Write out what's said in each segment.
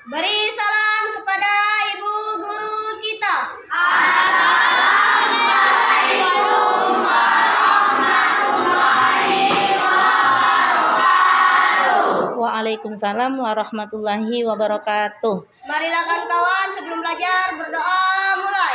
Beri salam kepada ibu guru kita. Assalamualaikum warahmatullahi wabarakatuh. Waalaikumsalam warahmatullahi wabarakatuh. Marilah kawan-kawan sebelum belajar berdoa mulai.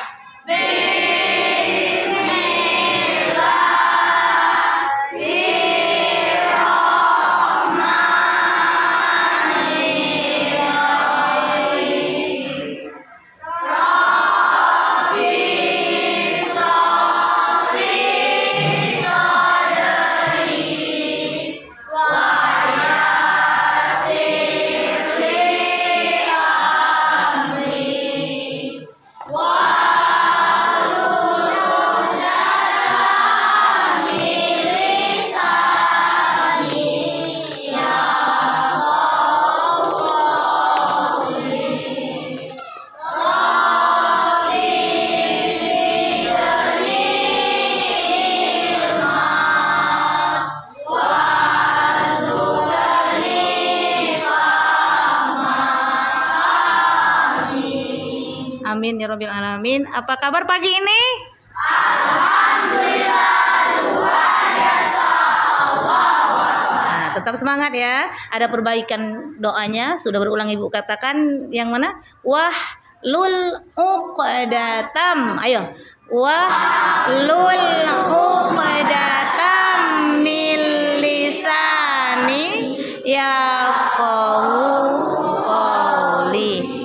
Amin ya Rabbil Alamin. Apa kabar pagi ini? Nah, tetap semangat ya. Ada perbaikan doanya. Sudah berulang Ibu katakan yang mana? Wahlul uqdatam. Ayo. Wahlul uqdatam min lisani yafqahu qawli.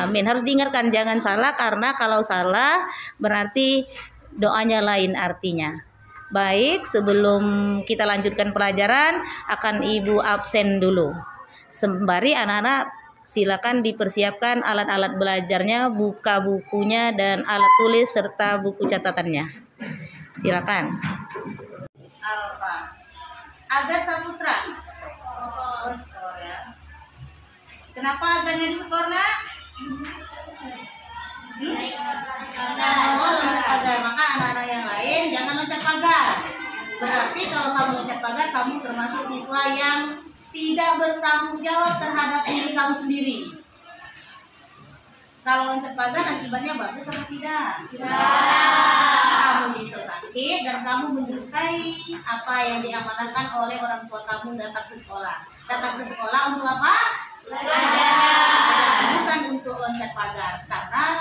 Amin. Harus diingatkan jangan salah, karena kalau salah berarti doanya lain artinya. Baik, sebelum kita lanjutkan pelajaran akan Ibu absen dulu. Sembari anak-anak silakan dipersiapkan alat-alat belajarnya, buka bukunya dan alat tulis serta buku catatannya. Silakan. Alfa. Agar Saputra. Kenapa agarnya diskor, Nak? Pagar, maka anak-anak yang lain jangan loncat pagar. Berarti kalau kamu loncat pagar, kamu termasuk siswa yang tidak bertanggung jawab terhadap diri kamu sendiri. Kalau loncat pagar akibatnya bagus atau tidak? Kamu bisa sakit dan kamu mendustai apa yang diamanahkan oleh orang tua kamu datang ke sekolah. Datang ke sekolah untuk apa? Bukan untuk loncat pagar, karena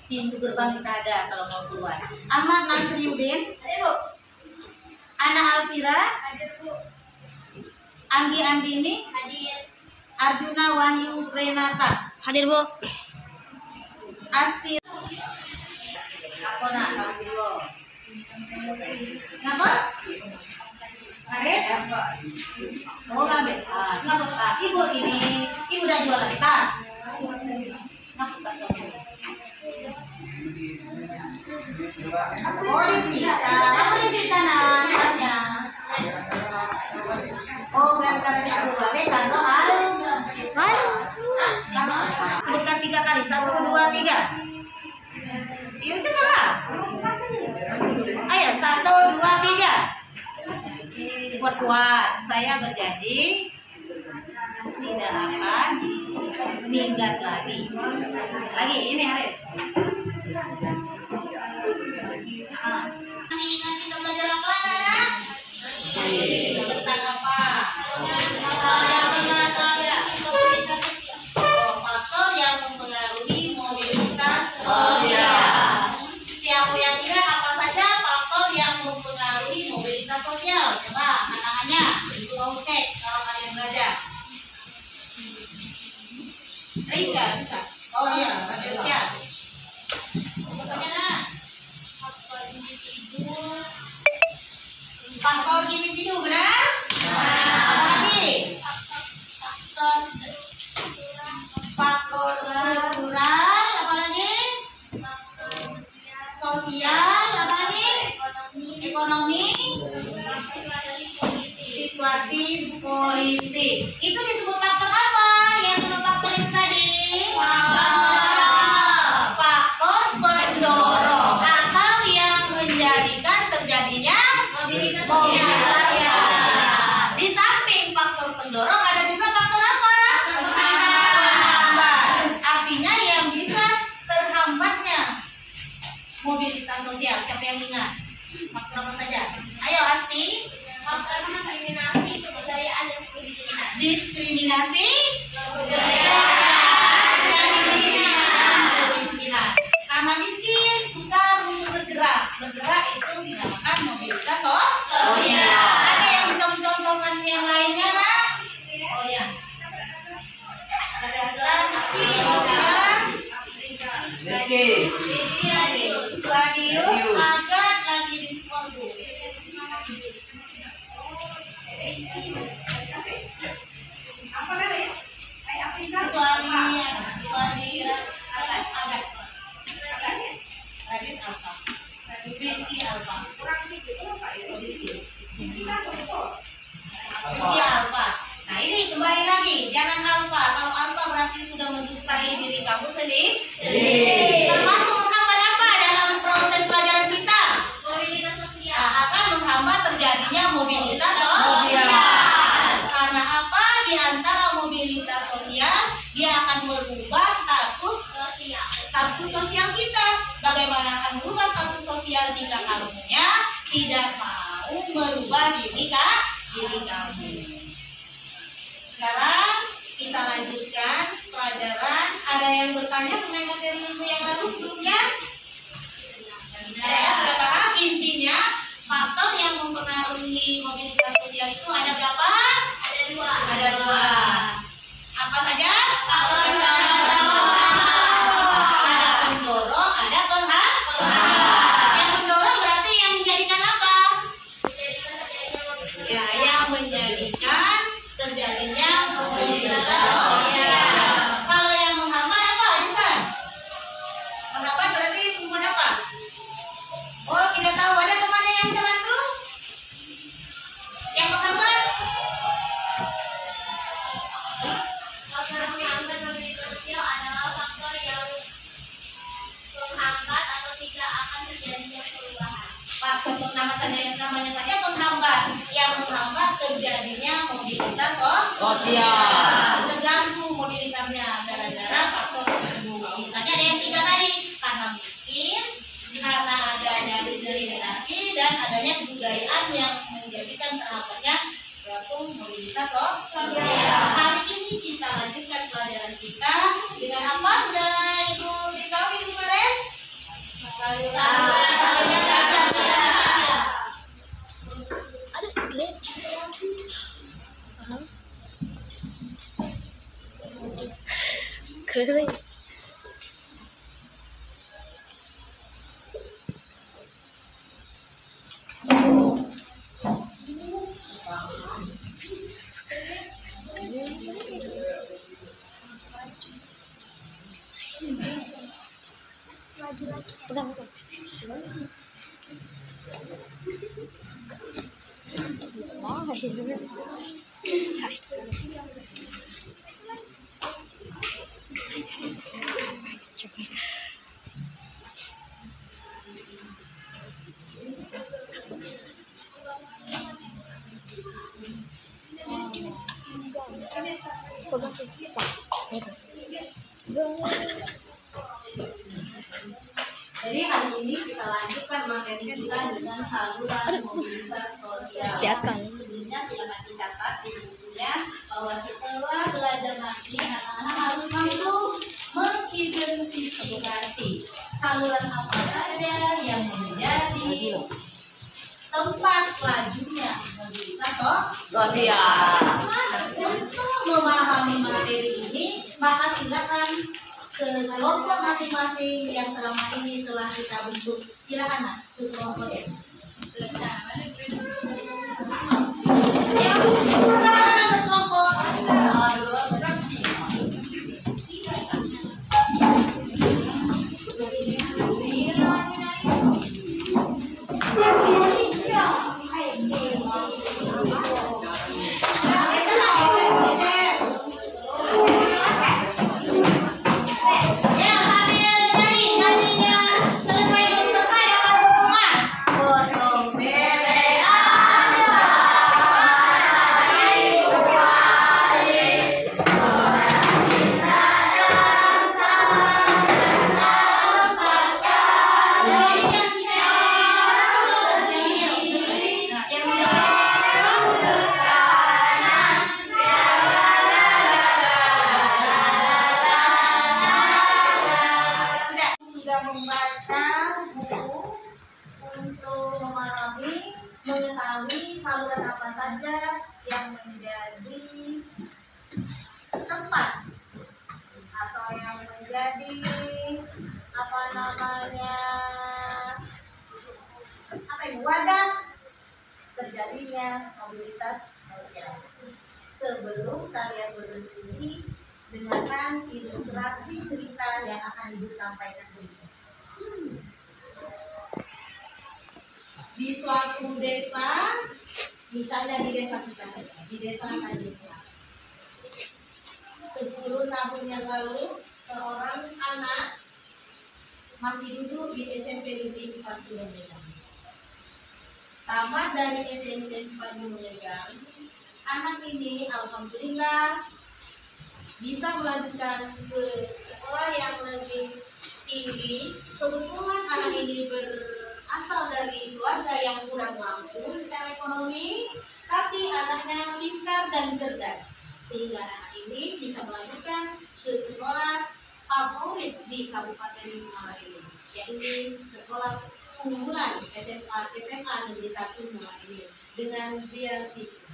pintu gerbang kita ada kalau mau keluar. Ahmad Nasriuddin, Ana Alfira, Anggi Andini, Arjuna Wahyu Renata, Hadir, Bu. Asti. Apa nak kamu dulu? Kenapa? Karet? Oh, ngambil. Kenapa? Ibu ini, ibu udah jualan tas. Kenapa tas kamu? Oh, disita. Apa disita nak tasnya? Oh, gara-gara disuruh balik kan? Sebutkan 3 kali. 1, 2, 3. Yuk cepatlah. Ayo 1, 2, 3. Kuat-kuat. Saya berjanji tidak akan minggat lagi. Lagi ini Haris. Nanti kita belajar apa, anak? Tentang apa? Faktor yang mempengaruhi mobilitas sosial. Siapa yang ingat apa saja faktor yang mempengaruhi mobilitas sosial? Coba anak-anaknya, ibu mau cek kalau kalian belajar. Rika bisa. Oh iya, siap. Faktor individu benar? Apa lagi? Faktor struktural, apa lagi? Sosial, apa lagi? Ekonomi, situasi politik. Itu disebut faktor apa? Yang belum faktor itu tadi? Faktor pendorong atau yang menjadikan terjadinya mobilitas sosial. Sosial. Ada yang bisa mencontohkan yang lainnya, Nak? Oh ya. Ada Rizky. Radius agak lagi di sekolah. Kecuali agak radius alfa. Rizky alfa. Rizky alfa. Nah ini kembali lagi, jangan alfa. Kalau alfa berarti sudah mendustai diri kamu sendiri. Termasuk menghambat apa dalam proses pelajaran kita? Mobilitas sosial. Akan menghambat terjadinya mobilitas Sosial. Karena apa? Di antara mobilitas sosial, dia akan merubah status sosial kita. Bagaimana akan merubah status sosial jika kamunya tidak mau merubah diri kamu? Sekarang kita lanjutkan pelajaran. Ada yang bertanya mengenai materi ilmu yang lalu sebelumnya? Saya sudah paham. Intinya faktor yang mempengaruhi mobilitas sosial itu ada berapa? Ada dua. Apa saja? Ada pendorong, ada penghambat. Yang pendorong berarti yang menjadikan apa? Ya, yang menjadikan terjadinya mobilitas sosial. Kalau yang menghambat apa, Insan? Menghambat berarti membuat apa? Oh, tidak tahu. Ada temannya yang bisa bantu? Yang menghambat? Faktor penghambat mobilitas sosial adalah faktor yang menghambat atau tidak akan terjadinya perubahan. Faktor namanya saja penghambat. Yang menghambat terjadinya mobilitas Sosial. terganggu mobilitasnya gara-gara faktor tersebut. Misalnya ada yang tiga tadi, karena miskin, karena adanya diskriminasi, dan adanya kebudayaan yang menjadikan terhambatnya suatu mobilitas sosial. Hari ini kita lanjutkan pelajaran kita dengan apa? Sudah Ibu beritahu minggu kemarin? Kering. Jadi hari ini kita lanjutkan materi kita dengan saluran mobilitas sosial. Sebelumnya silakan dicatat di bukunya bahwa setelah belajar nanti anak-anak harus mampu mengidentifikasi saluran apa saja yang menjadi tempat lajunya mobilitas Sosial. Untuk memahami materi ini, maka silakan ke kelompok masing-masing yang selama ini telah kita bentuk. Silakan Nak, ke kelompok ya. Ayo, silakan ke kelompok. Selesai dapat hukuman. Potong bebek. terjadi apa namanya wadah terjadinya mobilitas sosial. Sebelum kalian berdiskusi, dengarkan ilustrasi cerita yang akan Ibu sampaikan berikut. Di suatu desa, misalnya di desa kita, di desa Tanjung, 10 tahun yang lalu, seorang anak masih duduk di SMP Negeri 4 Lumajang. Tamat dari SMP 4 Lumajang, anak ini alhamdulillah bisa melanjutkan ke sekolah yang lebih tinggi. Kebetulan anak ini berasal dari keluarga yang kurang mampu secara ekonomi, tapi anaknya pintar dan cerdas, sehingga anak ini bisa melanjutkan ke sekolah favorit di Kabupaten Muara ini, yaitu sekolah unggulan SMA Negeri 1 Muara ini dengan beasiswa.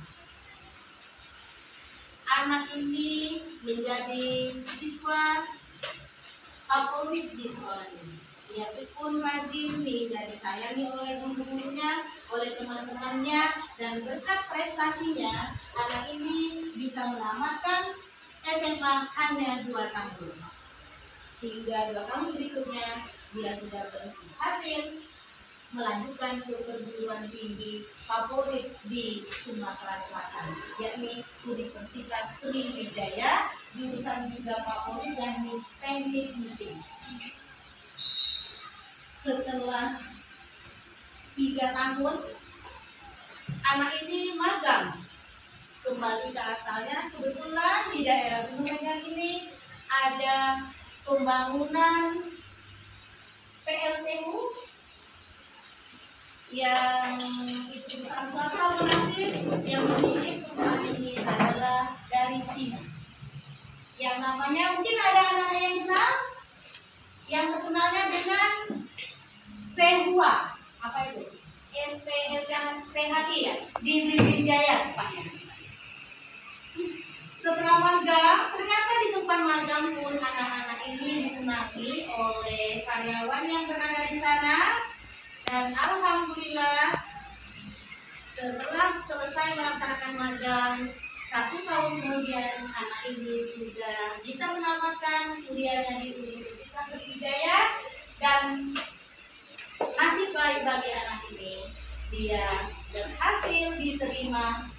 Anak ini menjadi siswa favorit di sekolah ini. Ia pun rajin sehingga disayangi oleh guru-gurunya, oleh teman-temannya, dan berkat prestasinya, anak ini bisa menamatkan SMA hanya 2 tahun. Sehingga 2 tahun berikutnya, dia sudah berhasil melanjutkan ke perguruan tinggi favorit di Sumatera Selatan, yakni Universitas Sriwijaya, jurusan juga favorit dan teknik mesin. Setelah 3 tahun, anak ini magang kembali ke asalnya. Kebetulan di daerah Lumajang ini ada pembangunan PLTU yang itu perusahaan swasta menakdir, yang memiliki perusahaan ini adalah dari Cina. Yang namanya mungkin ada anak-anak yang kenal, yang terkenalnya dengan Sehua, apa itu? SPLTHI ya, di Sriwijaya tepatnya. Setelah magang, ternyata di tempat magang pun anak-anak ini disenangi oleh karyawan yang berada di sana. Dan alhamdulillah, setelah selesai melaksanakan magang 1 tahun kemudian, anak ini sudah bisa menamatkan kuliahnya di Universitas Sriwijaya. Dan nasib baik bagi anak ini, dia berhasil diterima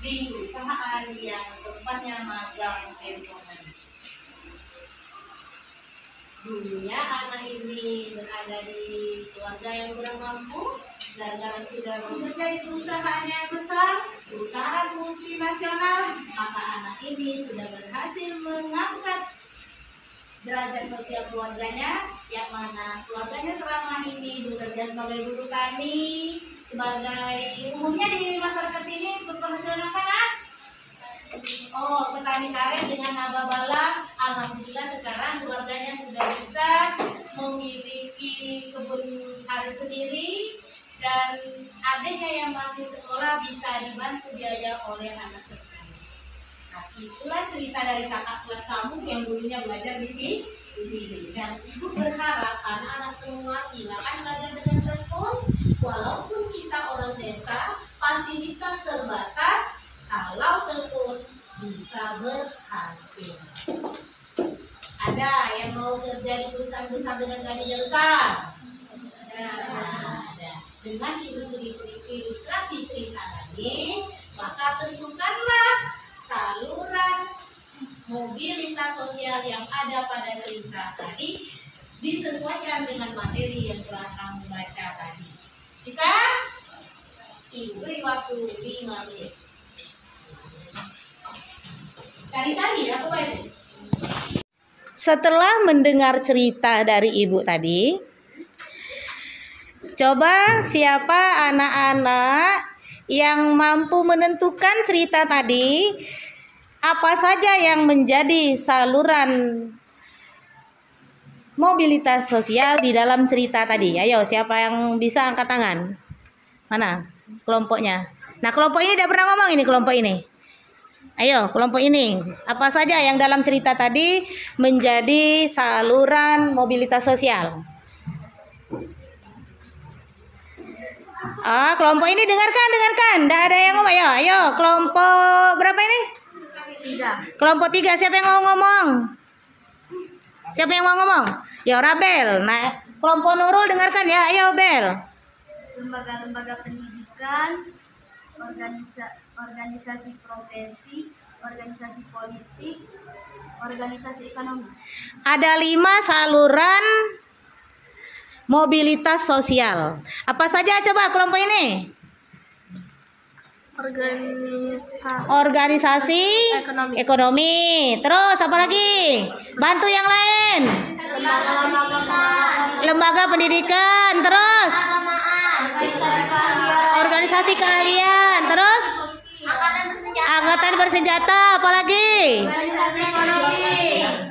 di perusahaan yang tempatnya magang handphone. Dulunya anak ini berada di keluarga yang kurang mampu, dan karena sudah bekerja di perusahaan yang besar, perusahaan multinasional, maka anak ini sudah berhasil mengangkat derajat sosial keluarganya, yang mana keluarganya selama ini bekerja sebagai buruh tani, sebagai umumnya di masyarakat sini berpenghasilan apa nak? Oh, petani karet dengan laba bala. Alhamdulillah sekarang keluarganya sudah bisa memiliki kebun karet sendiri, dan adiknya yang masih sekolah bisa dibantu biaya oleh anak tersebut. Nah, itulah cerita dari kakak kelas kamu yang dulunya belajar di sini. Dan ibu berharap anak-anak semua silakan belajar dengan tekun, walaupun kita orang desa, fasilitas terbatas. Kalau tekun bisa berhasil. Ada yang mau kerja di perusahaan besar dengan gajinya besar? Ada. Dengan ilustrasi cerita tadi, maka tentukanlah saluran mobilitas sosial yang ada pada cerita tadi disesuaikan dengan materi yang telah kamu baca tadi. Bisa? Ibu beri waktu 5 menit. Cari tadi apa itu? Setelah mendengar cerita dari ibu tadi, coba siapa anak-anak yang mampu menentukan cerita tadi, apa saja yang menjadi saluran mobilitas sosial di dalam cerita tadi? Ayo, siapa yang bisa angkat tangan? Mana kelompoknya? Nah, kelompok ini tidak pernah ngomong ini, kelompok ini. Ayo, kelompok ini. Apa saja yang dalam cerita tadi menjadi saluran mobilitas sosial? Kelompok ini dengarkan. Tidak ada yang ngomong. Ayo, kelompok berapa ini? 3. Kelompok 3. Siapa yang mau ngomong? Ya, Rabel. Nah, kelompok Nurul dengarkan ya. Ayo, Bel. Lembaga-lembaga pendidikan, organisasi profesi, organisasi politik, organisasi ekonomi. Ada 5 saluran mobilitas sosial. Apa saja coba kelompok ini? Organisasi ekonomi. Terus apa lagi? Bantu yang lain. Lembaga pendidikan. Terus organisasi keahlian. Terus angkatan bersenjata. Apa lagi?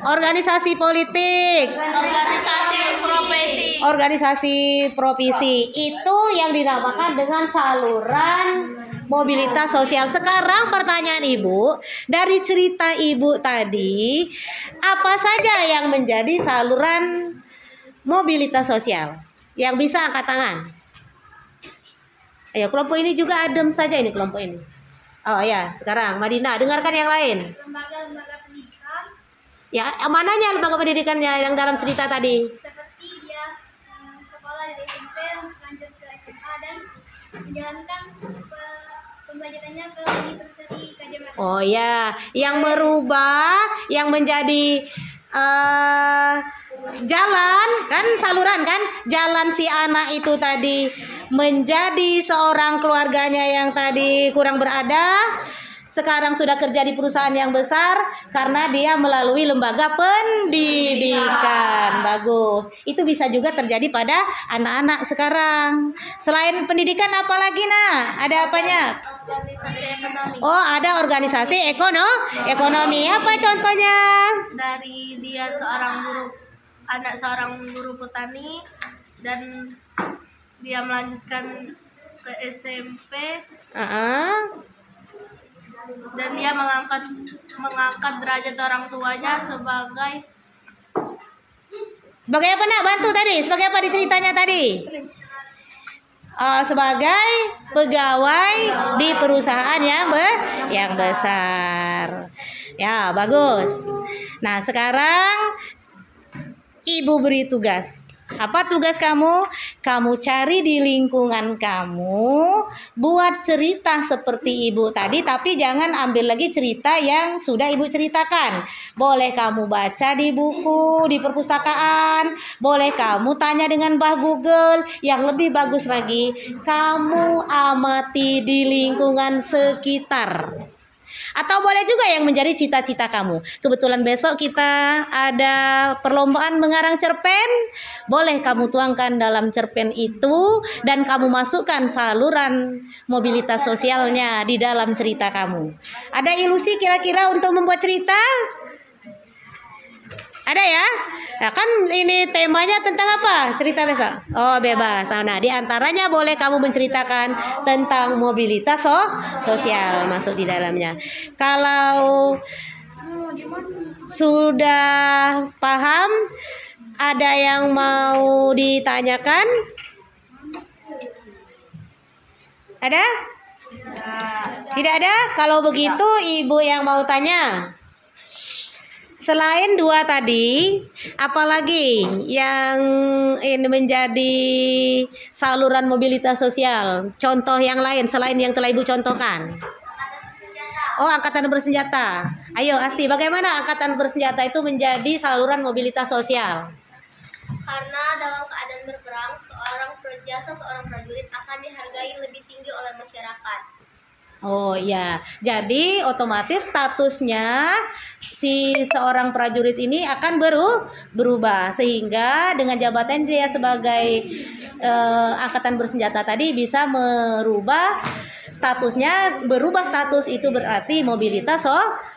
Organisasi politik. Organisasi profesi. Itu yang dinamakan dengan saluran mobilitas sosial. Sekarang pertanyaan Ibu, dari cerita Ibu tadi, apa saja yang menjadi saluran mobilitas sosial? Yang bisa angkat tangan. Ayo, kelompok ini juga adem saja ini kelompok ini. Oh ya, sekarang Madinah, dengarkan yang lain. Lembaga-lembaga pendidikan. Ya, mananya lembaga pendidikannya yang dalam cerita tadi? Seperti dia sekolah dari SMP lanjut ke SMA dan menjalankan pembelajarannya ke University Gadjah Mada. Oh ya, yang merubah, yang menjadi jalan kan, saluran kan, jalan si anak itu tadi menjadi seorang keluarganya yang tadi kurang berada, sekarang sudah kerja di perusahaan yang besar karena dia melalui lembaga pendidikan. Bagus. Itu bisa juga terjadi pada anak-anak sekarang. Selain pendidikan apa lagi, Nah? Ada apanya? Organisasi ekonomi. Oh, ada organisasi ekonomi. Apa contohnya? Dari dia anak seorang guru petani dan dia melanjutkan ke SMP dan dia mengangkat derajat orang tuanya sebagai apa, Nak? Bantu tadi. Sebagai apa di ceritanya tadi? Sebagai pegawai di perusahaan yang besar. Ya, bagus. Nah, sekarang Ibu beri tugas. Apa tugas kamu? Kamu cari di lingkungan kamu, buat cerita seperti Ibu tadi, tapi jangan ambil lagi cerita yang sudah Ibu ceritakan. Boleh kamu baca di buku, di perpustakaan, boleh kamu tanya dengan Mbah Google. Yang lebih bagus lagi, kamu amati di lingkungan sekitar. Atau boleh juga yang menjadi cita-cita kamu. Kebetulan besok kita ada perlombaan mengarang cerpen. Boleh kamu tuangkan dalam cerpen itu dan kamu masukkan saluran mobilitas sosialnya di dalam cerita kamu. Ada ilusi kira-kira untuk membuat cerita? Ada ya? Nah, kan ini temanya tentang apa? Cerita besok. Oh, bebas. Nah, di antaranya boleh kamu menceritakan tentang mobilitas sosial masuk di dalamnya. Kalau sudah paham, ada yang mau ditanyakan? Ada? Tidak ada? Kalau begitu Ibu yang mau tanya. Selain 2 tadi, apalagi yang ini menjadi saluran mobilitas sosial? Contoh yang lain selain yang telah Ibu contohkan. Oh, angkatan bersenjata. Ayo, Asti, bagaimana angkatan bersenjata itu menjadi saluran mobilitas sosial? karena dalam keadaan berperang seorang prajurit akan dihargai lebih tinggi oleh masyarakat. Oh iya, jadi otomatis statusnya si seorang prajurit ini akan berubah sehingga dengan jabatan dia sebagai angkatan bersenjata tadi bisa merubah statusnya. Berubah status itu berarti mobilitas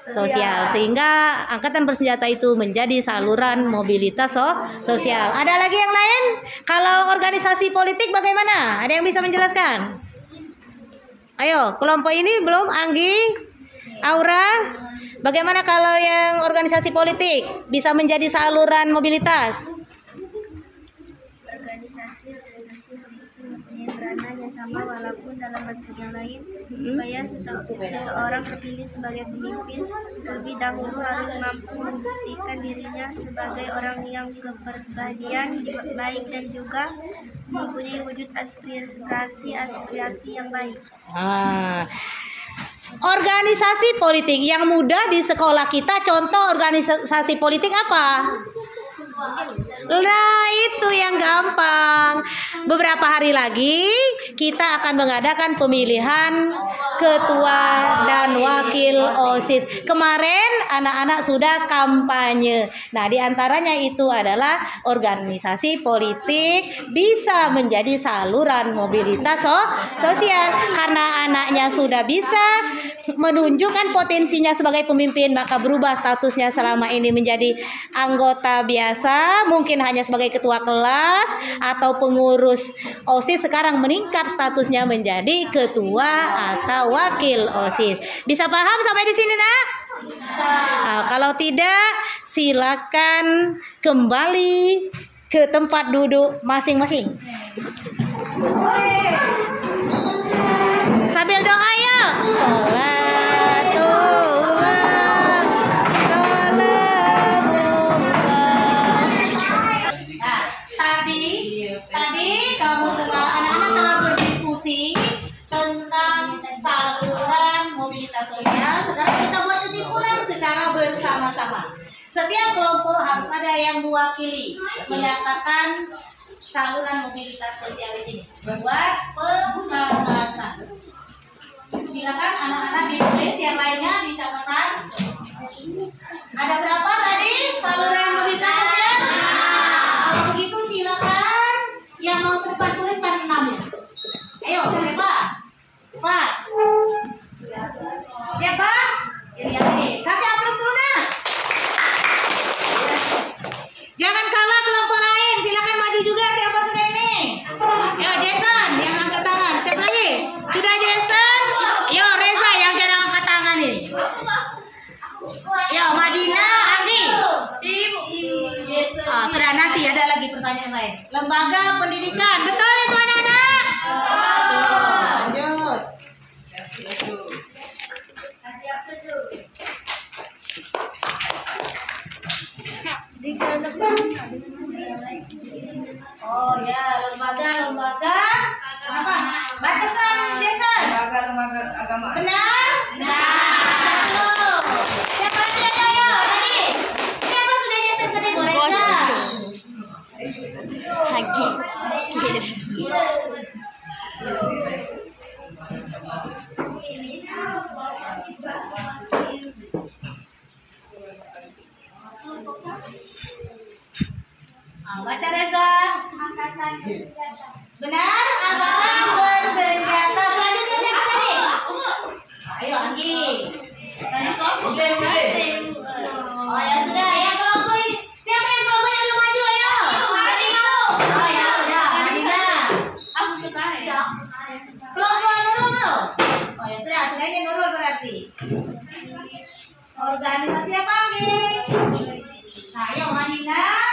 sosial sehingga angkatan bersenjata itu menjadi saluran mobilitas sosial. Ada lagi yang lain? Kalau organisasi politik bagaimana? Ada yang bisa menjelaskan? Ayo, kelompok ini belum, Anggi? Aura, bagaimana kalau yang organisasi politik bisa menjadi saluran mobilitas? Organisasi itu mempunyai peranan yang sama walaupun dalam bentuk yang lain, supaya seseorang terpilih sebagai pemimpin terlebih dahulu harus mampu membuktikan dirinya sebagai orang yang kepribadian baik dan juga mempunyai wujud aspirasi yang baik. Organisasi politik yang mudah di sekolah kita, contoh organisasi politik apa? Nah, itu yang gampang. Beberapa hari lagi kita akan mengadakan pemilihan ketua dan wakil OSIS. Kemarin anak-anak sudah kampanye. Nah, diantaranya itu adalah organisasi politik bisa menjadi saluran mobilitas sosial. Karena anaknya sudah bisa menunjukkan potensinya sebagai pemimpin, maka berubah statusnya selama ini menjadi anggota biasa, mungkin hanya sebagai ketua kelas atau pengurus OSIS, sekarang meningkat statusnya menjadi ketua atau wakil OSIS. Bisa paham sampai di sini, Nak? Kalau tidak, silakan kembali ke tempat duduk masing-masing. Sambil doa ya. Tadi kamu anak-anak telah berdiskusi tentang saluran mobilitas sosial. Sekarang kita buat kesimpulan secara bersama-sama. Setiap kelompok harus ada yang mewakili, menyatakan saluran mobilitas sosial di sini. Buat pembahasan. Silakan anak-anak ditulis, yang lainnya dicatatkan. Ada berapa tadi saluran mobilitas sosial? Kalau begitu silakan yang mau cepat tuliskan namanya. Ayo, siapa? Cepat. Siapa? Ini. Kasih aplaus dulu, Nak. Jangan kalah kelompok lain. Silakan maju juga. Siapa sudah ini? Ya, Jason yang angkat tangan. Siapa lagi? Sudah Jason? Yo, Reza yang jarang angkat tangan ini. Yo, Madina, Andi. Sudah, nanti ada lagi pertanyaan lain. Lembaga pendidikan, betul itu anak-anak? Lanjut. Oh ya, lembaga. Apa? Bacakan, Jason. Lembaga agama. Benar? Benar. Siapa lagi? Ayo. Tadi. Siapa sudah Jason tadi? Boreza. Baca Reza. Benar? Angkatan bersenjata. Selanjutnya siapa tadi? Ayo Anggi. Oh ya sudah. Yang kelompok ini. Siapa yang kelompok yang belum maju? Ayo. Oh ya sudah. Madina. Kelompok Nurul belum? Oh ya sudah. Sudah ini Nurul berarti. Organisasi apa Anggi? Nah ayo Madina.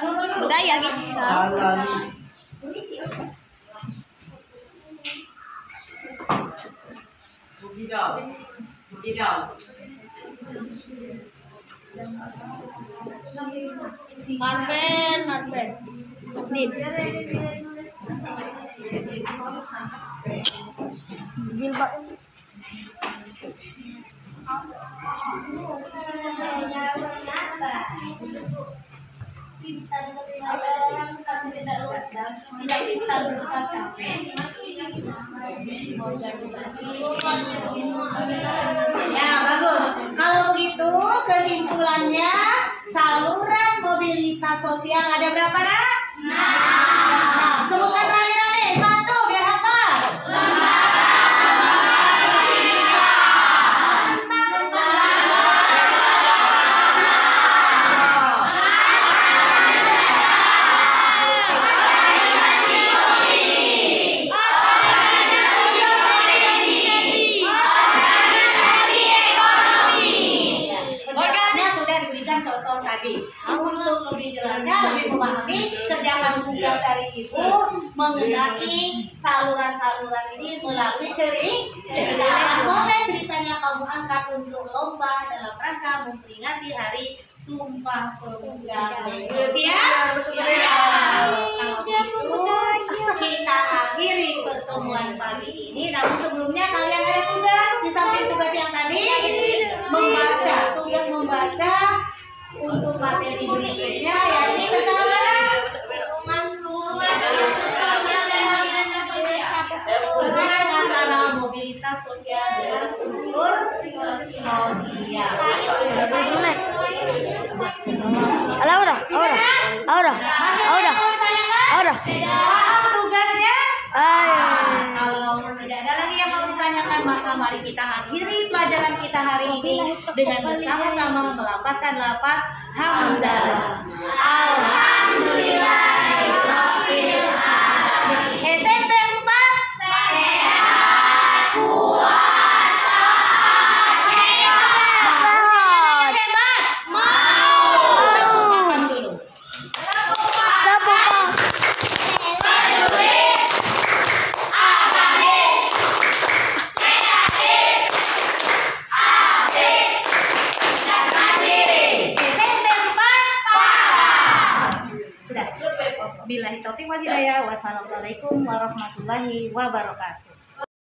Nurul dulu. Udah ya gitu. Salami. Bugidal. Marvel. Ya bagus. Kalau begitu kesimpulannya saluran mobilitas sosial ada berapa nak? Nah, sebutkan rame-rame. Satu biar hafal. tadi. Untuk lebih jelasnya, lebih memahami, kerjakan tugas dari ibu mengenai saluran-saluran ini melalui cerita. Boleh ceritanya kamu angkat untuk lomba dalam rangka memperingati Hari Sumpah Pemuda. Siap? Kalau begitu kita akhiri pertemuan pagi ini. Namun sebelumnya kalian ada tugas di samping tugas yang tadi membaca, tugas membaca untuk materi berikutnya, yakni tentang mana? Hubungan antara mobilitas sosial dengan struktur sosial. Ayo. Ahora. Paham tugasnya? Kalau tidak ada lagi yang mau ditanyakan, maka mari kita akhiri pelajaran kita hari ini dengan bersama-sama melafazkan lafaz hamdalah. Alhamdulillahirabbil alamin. SMP 4 sehat, kuat, hebat. Tepuk tangan dulu. Sudah. Billahi taufiq wal hidayah. Wassalamualaikum warahmatullahi wabarakatuh.